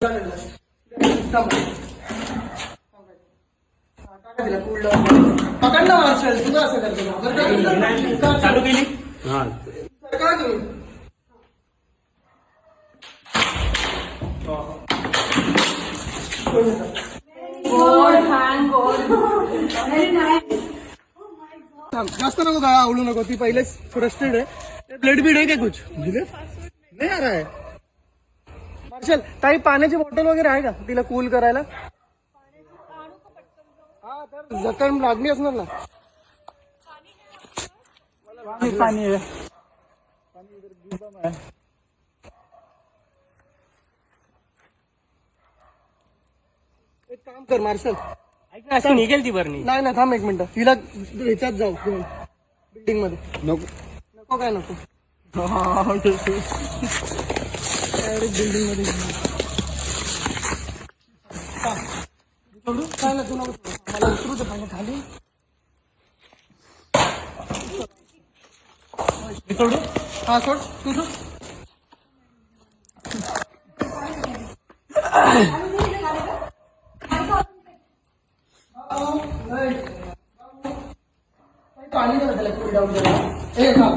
पकडला मार्शल तुझं असं करतो चालू केली सरकार तुम्ही जास्त नको गळा आवडू नको ती पहिलेच फ्रस्ट्रेड आहे ब्लड बीड आहे काय कुछ नाही आ रहा है मार्शल ताई पाण्याची बॉटल वगैरे आहे का तिला कूल करायला हा तर जखम लागली असणार ना पाणी आहे एक काम कर मार्शल असं निघेल ती बरणी नाही ना थांब एक मिनिट तिला ह्याच्यात जाऊ बिल्डिंग मध्ये नको काय नको बिल्डिंग मध्ये काय ना तू नको मला उतरू दे पाणी खाली सोडू हा सोड तू सोड पाणी त्याला कूल डाऊन करायला